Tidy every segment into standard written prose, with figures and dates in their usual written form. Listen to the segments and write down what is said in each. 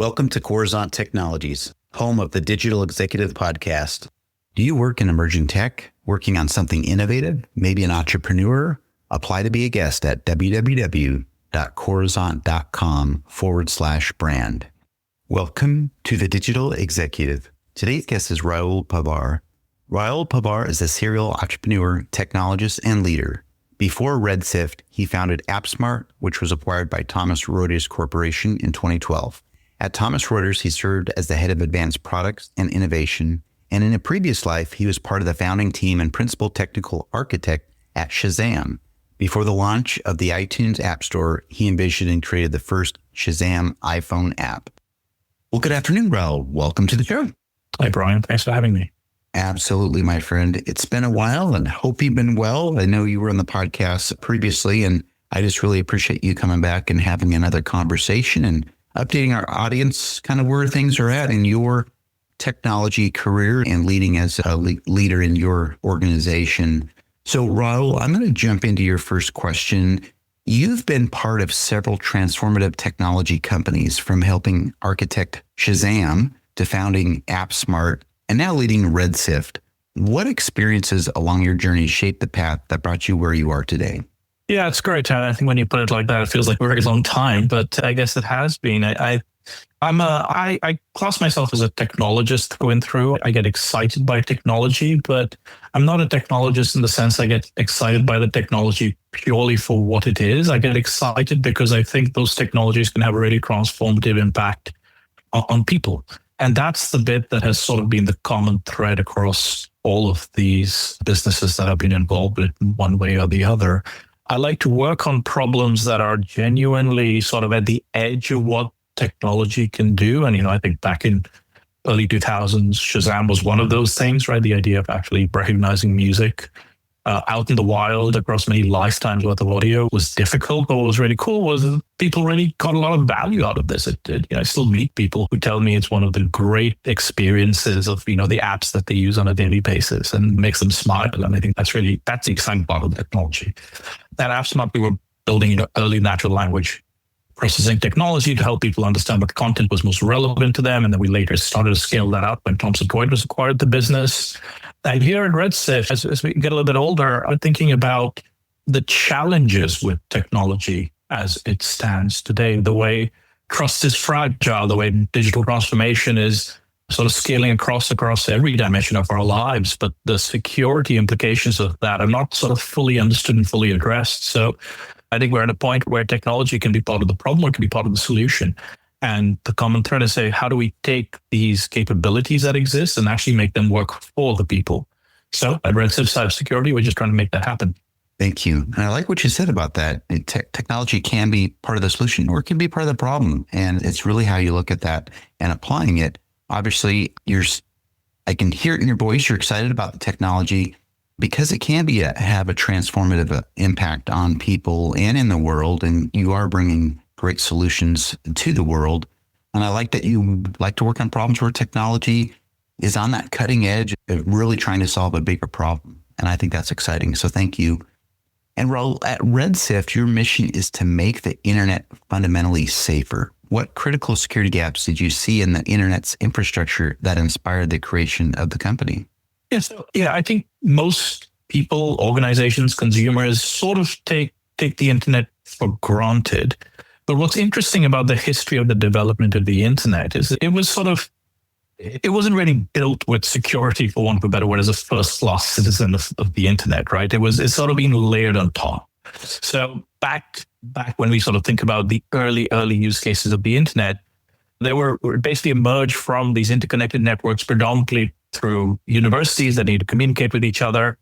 Welcome to Coruzant Technologies, home of the Digital Executive Podcast. Do you work in emerging tech, working on something innovative, maybe an entrepreneur? Apply to be a guest at www.coruzant.com/brand. Welcome to the Digital Executive. Today's guest is Rahul Powar. Rahul Powar is a serial entrepreneur, technologist, and leader. Before Redsift, he founded AppSmart, which was acquired by Thomson Reuters Corporation in 2012. At Thomson Reuters, he served as the head of advanced products and innovation. And in a previous life, he was part of the founding team and principal technical architect at Shazam. Before the launch of the iTunes App Store, he envisioned and created the first Shazam iPhone app. Well, good afternoon, Rahul. Welcome to the show. Hi, Brian. Thanks for having me. Absolutely, my friend. It's been a while and hope you've been well. I know you were on the podcast previously, and I just really appreciate you coming back and having another conversation and updating our audience kind of where things are at in your technology career and leading as a leader in your organization. So, Rahul, I'm going to jump into your first question. You've been part of several transformative technology companies, from helping architect Shazam to founding AppSmart and now leading Redsift. What experiences along your journey shaped the path that brought you where you are today? Yeah, it's great. I think when you put it like that, it feels like a very long time, but I guess it has been. I class myself as a technologist going through. I get excited by technology, but I'm not a technologist in the sense I get excited by the technology purely for what it is. I get excited because I think those technologies can have a really transformative impact on people. And that's the bit that has sort of been the common thread across all of these businesses that I've been involved with in one way or the other. I like to work on problems that are genuinely sort of at the edge of what technology can do. And, I think back in early 2000s, Shazam was one of those things, right? The idea of actually recognizing music out in the wild across many lifetimes worth of audio was difficult. But what was really cool was that people really got a lot of value out of this. I still meet people who tell me it's one of the great experiences of, the apps that they use on a daily basis and makes them smile. And I think that's the exciting part of technology. At AppSmart, we were building early natural language processing technology to help people understand what content was most relevant to them. And then we later started to scale that up when Thomson Reuters acquired the business. And here at Redsift, as we get a little bit older, I'm thinking about the challenges with technology as it stands today, the way trust is fragile, the way digital transformation is sort of scaling across every dimension of our lives, but the security implications of that are not sort of fully understood and fully addressed. So I think we're at a point where technology can be part of the problem or can be part of the solution. And the common thread is say, how do we take these capabilities that exist and actually make them work for the people? So at Redsift Cybersecurity, we're just trying to make that happen. Thank you. And I like what you said about that. Technology can be part of the solution or it can be part of the problem. And it's really how you look at that and applying it. Obviously, I can hear it in your voice. You're excited about the technology because it can have a transformative impact on people and in the world. And you are bringing great solutions to the world. And I like that you like to work on problems where technology is on that cutting edge of really trying to solve a bigger problem. And I think that's exciting. So thank you. And Rahul, at Redsift, your mission is to make the internet fundamentally safer. What critical security gaps did you see in the internet's infrastructure that inspired the creation of the company? I think most people, organizations, consumers sort of take the internet for granted. But what's interesting about the history of the development of the internet is it wasn't really built with security, for want of a better word, as a first-class citizen of the internet, right? It's sort of being layered on top. So back when we sort of think about the early use cases of the internet, they were basically emerged from these interconnected networks, predominantly through universities that need to communicate with each other.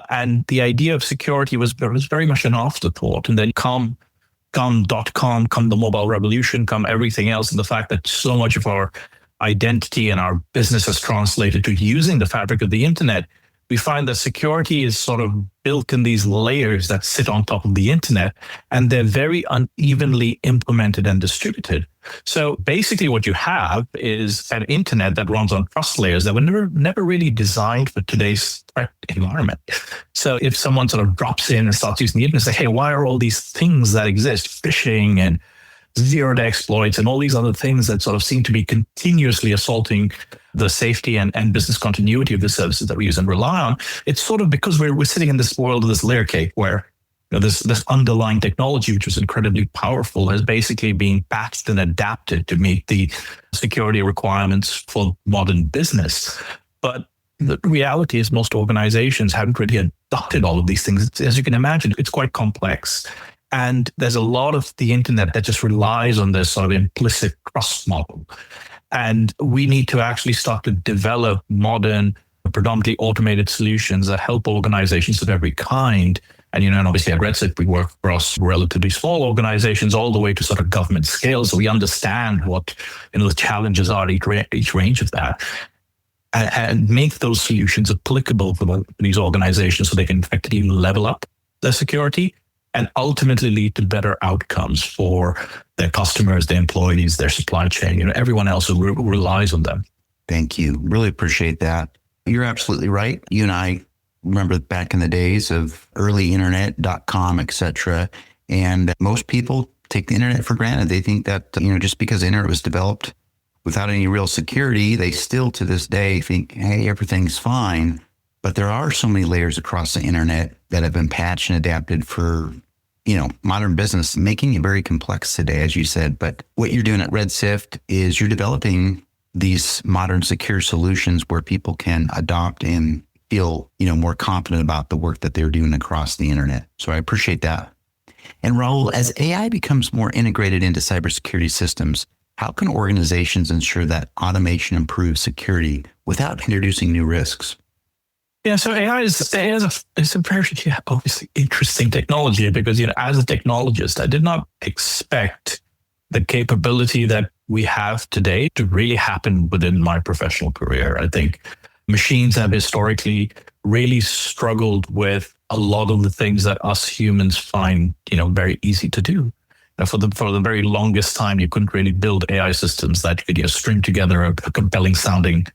And the idea of security was very much an afterthought. And then come .com, come the mobile revolution, come everything else, and the fact that so much of our identity and our business has translated to using the fabric of the internet, we find that security is sort of built in these layers that sit on top of the internet, and they're very unevenly implemented and distributed. So basically what you have is an internet that runs on trust layers that were never really designed for today's threat environment. So if someone sort of drops in and starts using the internet and say, hey, why are all these things that exist, phishing and zero-day exploits and all these other things that sort of seem to be continuously assaulting the safety and business continuity of the services that we use and rely on. It's sort of because we're sitting in this world of this layer cake where this underlying technology, which was incredibly powerful, has basically been patched and adapted to meet the security requirements for modern business. But the reality is most organizations haven't really adopted all of these things. As you can imagine, it's quite complex. And there's a lot of the internet that just relies on this sort of implicit trust model. And we need to actually start to develop modern, predominantly automated solutions that help organizations of every kind. And obviously at RedSift, we work across relatively small organizations all the way to sort of government scale. So we understand what the challenges are at each range of that, and make those solutions applicable for these organizations so they can effectively level up their security and ultimately lead to better outcomes for their customers, their employees, their supply chain, everyone else who relies on them. Thank you. Really appreciate that. You're absolutely right. You and I remember back in the days of early internet.com, et cetera. And most people take the internet for granted. They think that, just because the internet was developed without any real security, they still to this day think, hey, everything's fine. But there are so many layers across the internet that have been patched and adapted for, modern business, making it very complex today, as you said. But what you're doing at RedSift is you're developing these modern secure solutions where people can adopt and feel, more confident about the work that they're doing across the internet. So I appreciate that. And Rahul, as AI becomes more integrated into cybersecurity systems, how can organizations ensure that automation improves security without introducing new risks? Yeah, so AI is a very obviously interesting technology because, as a technologist, I did not expect the capability that we have today to really happen within my professional career. I think machines have historically really struggled with a lot of the things that us humans find, very easy to do. For the very longest time, you couldn't really build AI systems that could string together a compelling sounding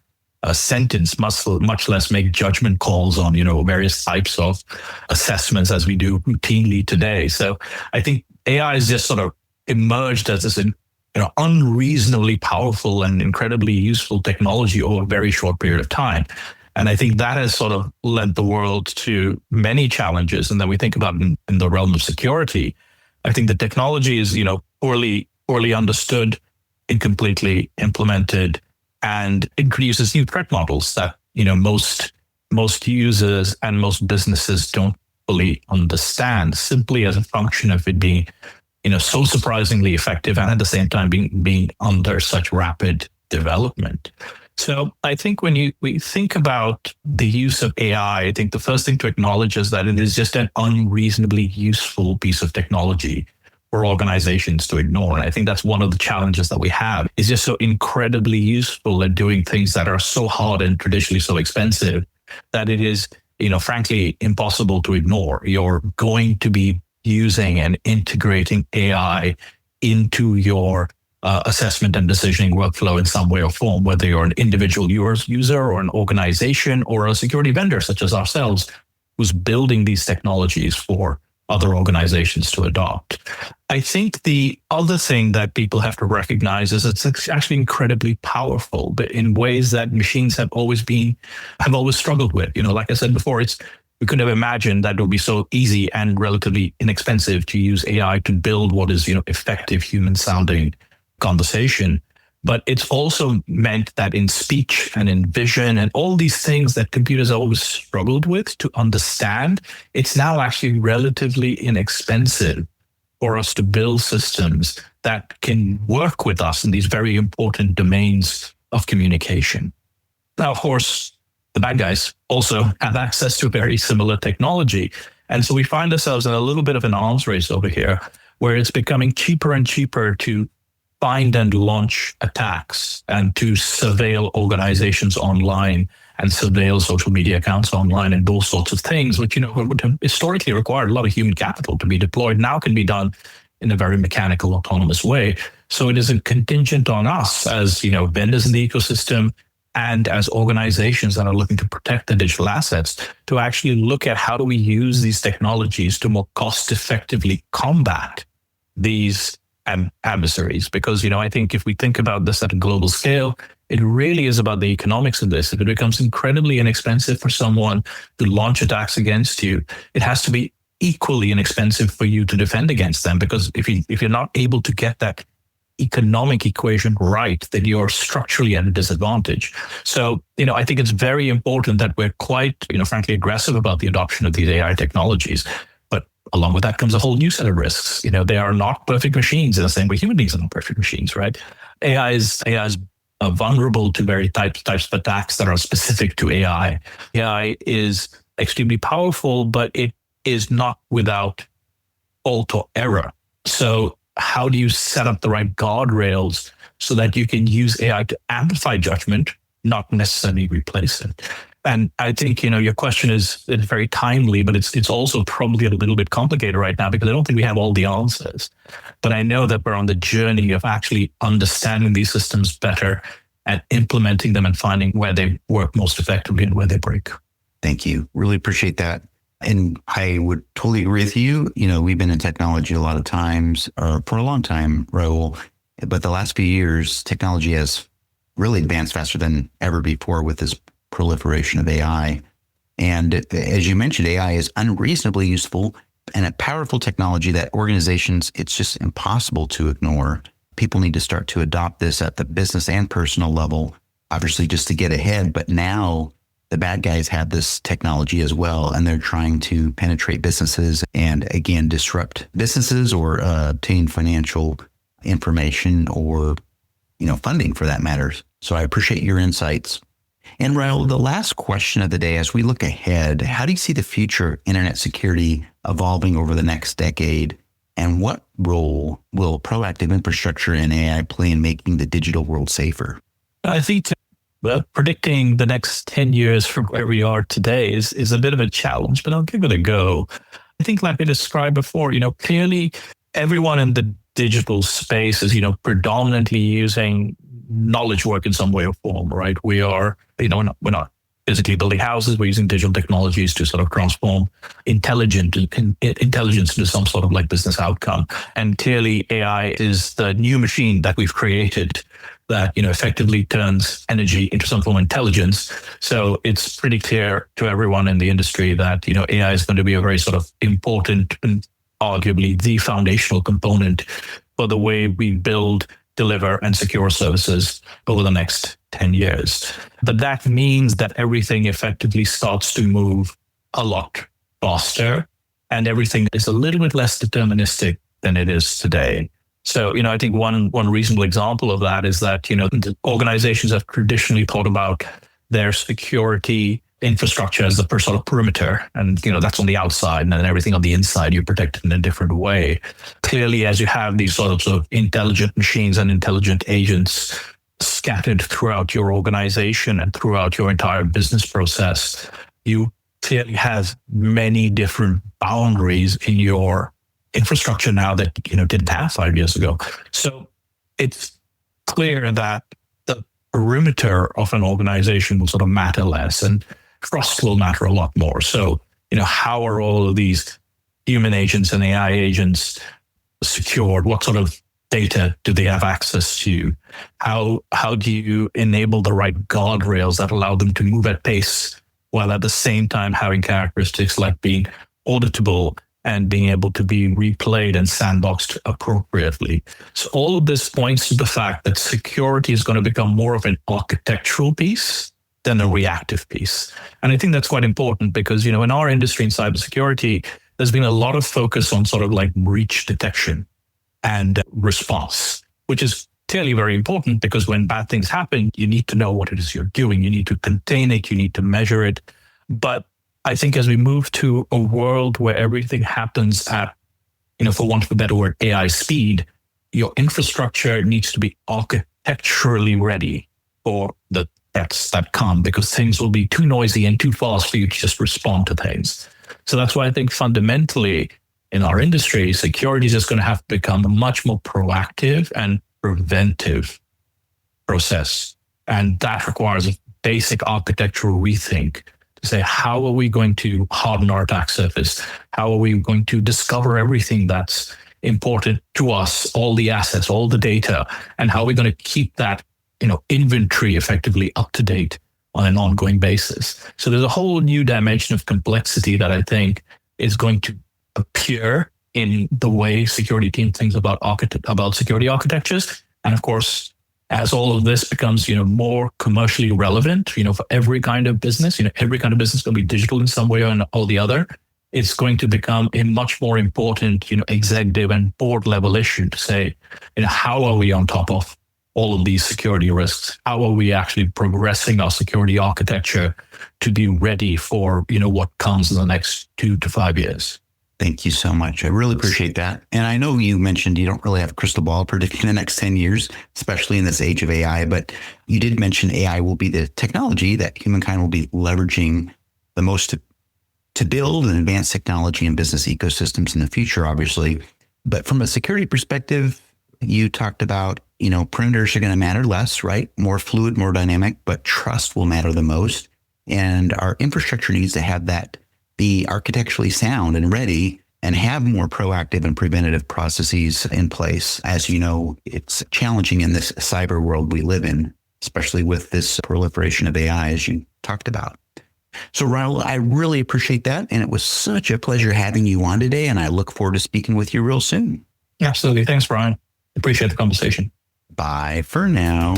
sentence, much less make judgment calls on, various types of assessments as we do routinely today. So I think AI has just sort of emerged as this, unreasonably powerful and incredibly useful technology over a very short period of time. And I think that has sort of led the world to many challenges. And then we think about in the realm of security, I think the technology is, poorly understood, incompletely implemented, and introduces new threat models that, most users and most businesses don't fully understand, simply as a function of it being, so surprisingly effective and at the same time being under such rapid development. So I think when we think about the use of AI, I think the first thing to acknowledge is that it is just an unreasonably useful piece of technology for organizations to ignore. And I think that's one of the challenges that we have, is just so incredibly useful at doing things that are so hard and traditionally so expensive that it is, frankly, impossible to ignore. You're going to be using and integrating AI into your assessment and decisioning workflow in some way or form, whether you're an individual user or an organization or a security vendor such as ourselves, who's building these technologies for other organizations to adopt. I think the other thing that people have to recognize is it's actually incredibly powerful, but in ways that machines have always struggled with. Like I said before, we couldn't have imagined that it would be so easy and relatively inexpensive to use AI to build what is, effective human sounding conversation. But it's also meant that in speech and in vision and all these things that computers always struggled with to understand, it's now actually relatively inexpensive for us to build systems that can work with us in these very important domains of communication. Now, of course, the bad guys also have access to very similar technology. And so we find ourselves in a little bit of an arms race over here, where it's becoming cheaper and cheaper to find and launch attacks and to surveil organizations online and surveil social media accounts online and those sorts of things, which, would have historically required a lot of human capital to be deployed, now can be done in a very mechanical, autonomous way. So it is a contingent on us as, vendors in the ecosystem and as organizations that are looking to protect the digital assets to actually look at how do we use these technologies to more cost effectively combat these adversaries. Because, I think if we think about this at a global scale, it really is about the economics of this. If it becomes incredibly inexpensive for someone to launch attacks against you, it has to be equally inexpensive for you to defend against them. Because if you're not able to get that economic equation right, then you're structurally at a disadvantage. So, I think it's very important that we're quite, frankly, aggressive about the adoption of these AI technologies. But along with that comes a whole new set of risks. They are not perfect machines in the same way human beings are not perfect machines, right? AI is vulnerable to very types of attacks that are specific to AI. AI is extremely powerful, but it is not without fault or error. So how do you set up the right guardrails so that you can use AI to amplify judgment, not necessarily replace it? And I think, your question is very timely, but it's also probably a little bit complicated right now because I don't think we have all the answers. But I know that we're on the journey of actually understanding these systems better and implementing them and finding where they work most effectively and where they break. Thank you. Really appreciate that. And I would totally agree with you. We've been in technology a lot of times, or for a long time, Rahul, but the last few years, technology has really advanced faster than ever before with this proliferation of AI. And as you mentioned, AI is unreasonably useful and a powerful technology that organizations, it's just impossible to ignore. People need to start to adopt this at the business and personal level, obviously just to get ahead. But now the bad guys have this technology as well, and they're trying to penetrate businesses and, again, disrupt businesses or obtain financial information or, funding for that matter. So I appreciate your insights. And Rahul, the last question of the day, as we look ahead, how do you see the future internet security evolving over the next decade? And what role will proactive infrastructure and AI play in making the digital world safer? I think predicting the next 10 years from where we are today is a bit of a challenge, but I'll give it a go. I think like I described before, clearly everyone in the digital space is, predominantly using knowledge work in some way or form, right? We are, we're not physically building houses. We're using digital technologies to sort of transform intelligence into some sort of like business outcome. And clearly AI is the new machine that we've created that, effectively turns energy into some form of intelligence. So it's pretty clear to everyone in the industry that, AI is going to be a very sort of important and arguably the foundational component for the way we build, deliver, and secure services over the next 10 years. But that means that everything effectively starts to move a lot faster and everything is a little bit less deterministic than it is today. So, I think one reasonable example of that is that, the organizations have traditionally thought about their security infrastructure as the sort of perimeter. And, that's on the outside, and then everything on the inside, you're protected in a different way. Clearly, as you have these sort of intelligent machines and intelligent agents scattered throughout your organization and throughout your entire business process, you clearly have many different boundaries in your infrastructure now that didn't have 5 years ago. So it's clear that the perimeter of an organization will sort of matter less and trust will matter a lot more. So, how are all of these human agents and AI agents secured? What sort of data do they have access to? How do you enable the right guardrails that allow them to move at pace while at the same time having characteristics like being auditable and being able to be replayed and sandboxed appropriately? So all of this points to the fact that security is going to become more of an architectural piece than a reactive piece. And I think that's quite important because, in our industry in cybersecurity, there's been a lot of focus on sort of like breach detection and response, which is clearly very important because when bad things happen, you need to know what it is you're doing. You need to contain it. You need to measure it. But I think as we move to a world where everything happens at, for want of a better word, AI speed, your infrastructure needs to be architecturally ready for the threats that come because things will be too noisy and too fast for you to just respond to things. So that's why I think fundamentally in our industry, security is just going to have to become a much more proactive and preventive process. And that requires a basic architectural rethink to say, how are we going to harden our attack surface? How are we going to discover everything that's important to us, all the assets, all the data, and how we're going to keep that, inventory effectively up to date on an ongoing basis. So there's a whole new dimension of complexity that I think is going to appear in the way security team thinks about security architectures. And of course, as all of this becomes, more commercially relevant, for every kind of business, every kind of business is going to be digital in some way or the other. It's going to become a much more important, executive and board level issue to say, how are we on top of all of these security risks? How are we actually progressing our security architecture to be ready for, what comes in the next 2 to 5 years? Thank you so much. I really appreciate that. And I know you mentioned you don't really have a crystal ball predicting the next 10 years, especially in this age of AI, but you did mention AI will be the technology that humankind will be leveraging the most to build and advance technology and business ecosystems in the future, obviously. But from a security perspective, you talked about, perimeters are going to matter less, right? More fluid, more dynamic, but trust will matter the most. And our infrastructure needs to have that be architecturally sound and ready and have more proactive and preventative processes in place. As you know, it's challenging in this cyber world we live in, especially with this proliferation of AI, as you talked about. So Rahul, I really appreciate that. And it was such a pleasure having you on today. And I look forward to speaking with you real soon. Absolutely. Thanks, Brian. Appreciate the conversation. Bye for now.